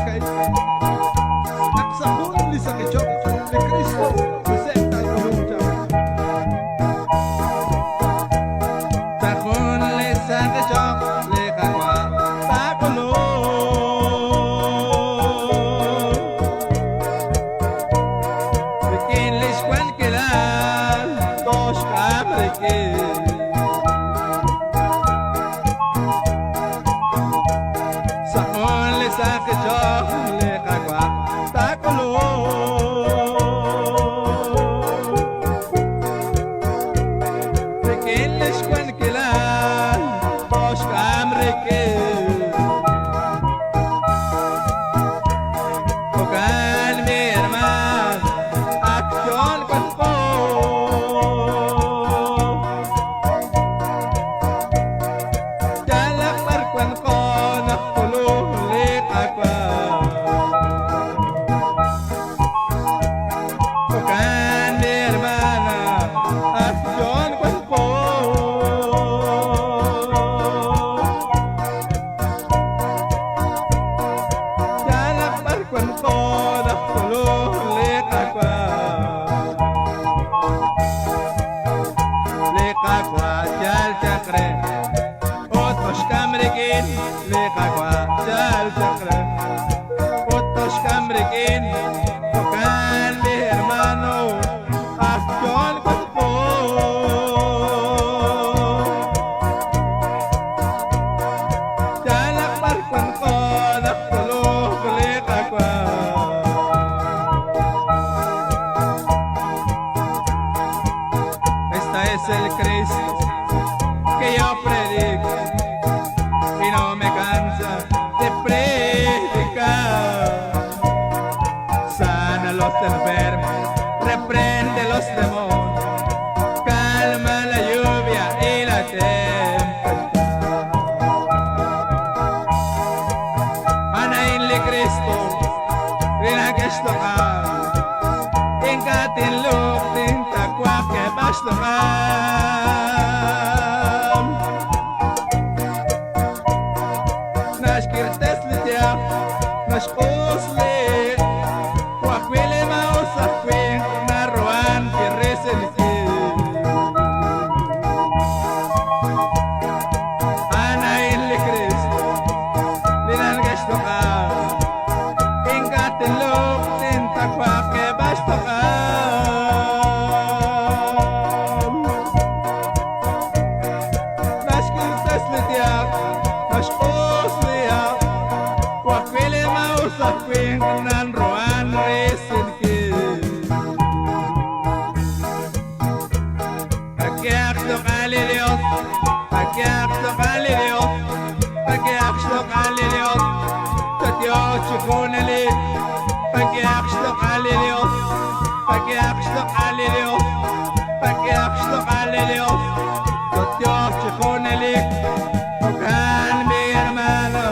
kay nagsakon li sa kechok ni Kristo presenta yung jam sakon li sa kechok li kakwa takulo bikin lis kwan kilan tos kamrikin sakon li sa kechok li kakwa takulo bikin lis kwan kilan tos kamrikin bukan mi herman aksyon kwan ko jalak parkwan ko nakuluh li kakwa bukan mi herman aksyon kwan ko jalak parkwan ko nakuluh li kakwa jal chakre otos kamrikin lekakwa jal chakre otos kamrikin bukan mi hermano aksyon kwan po jalak parkwan ko nakuluh lekakwa esta es el Cristo que yo predico y no me cansa de predicar. Sana a los enfermos, reprende los demonios, calma la lluvia y la tempestad. Ana inli Cristo, rina que estocar, en katin luk tinta kwa que bastocar. Nash kirtes litia, nash osle, wakwele ma osakwe, na roan kirese liti. Ana inli Cristo, linan gastoka, ingatin luk tinta kwa que bastoka. Nash kirtes litia, nash osle, wakwele ma osakwe, nan roan resinki. Aquí akstokali Dios, aquí akstokali Dios, aquí akstokali Dios, tatyo chikunali, aquí akstokali Dios, aquí akstokali Dios, aquí akstokali Dios, tatyo chikunali, bukan mi hermano,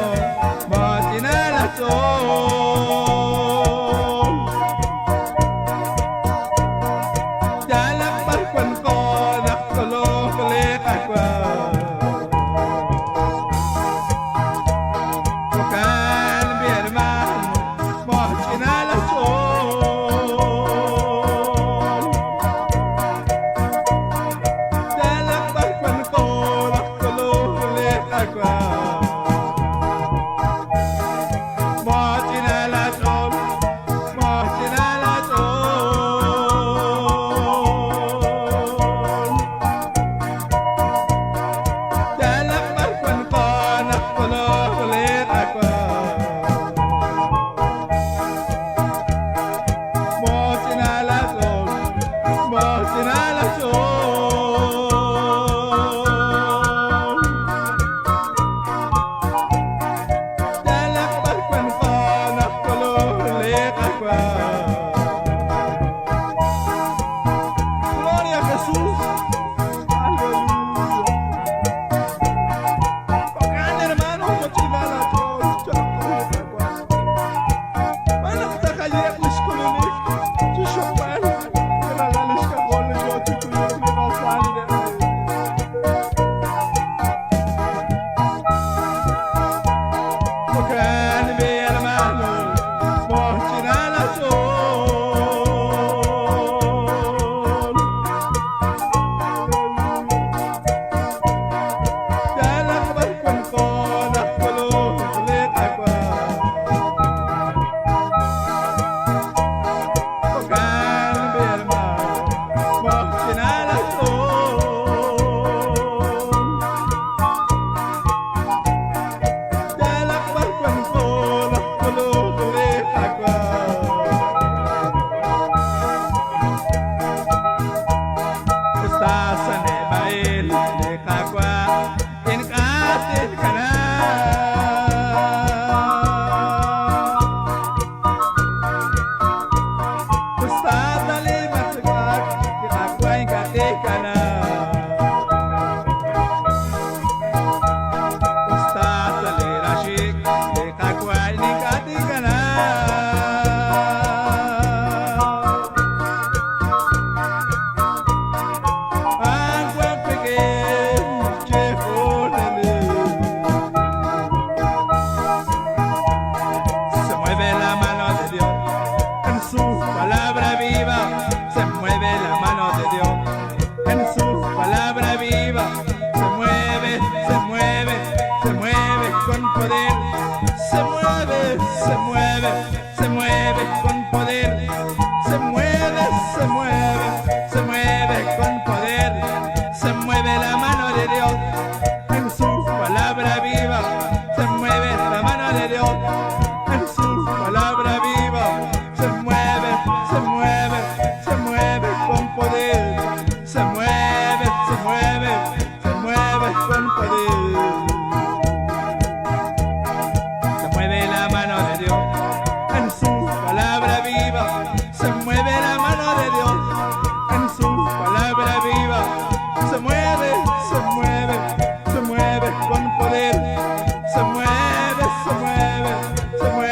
motinalason. Jalak parkwan ko nakuluh lekakwa bukan mi hermano motinalason. Jalak parkwan ko nakuluh lekakwa motinalason, motinalason. Jalak parkwan ko nakuluh lekakwa motinalason, motinalason. Jalak parkwan ko nakuluh lekakwa. Gloria a Jesús. Aleluya. Tocan hermano, mochinala lekakwa. Mana kita kaya kuis kulunik. Chuchopan. Kinalalis ka gole yo chukuyo ni rasali de. Tocan mi hermano. mueve la mano de Dios. En su palabra viva se mueve la mano de Dios. En su palabra viva se mueve, se mueve, se mueve con poder. Se mueve, se mueve, se mueve con poder. Se mueve, se mueve, se mueve con poder. Se mueve la mano de Dios. En su palabra viva se mueve la mano de Dios. En su palabra viva se mueve, se mueve, se mueve con poder. Se mueve, se mueve, se mueve con poder. Se mueve la mano de Dios. En su palabra viva se mueve la mano de Dios. En su palabra viva se mueve, se mueve, se mueve con poder. Se mueve, se mueve, se mueve.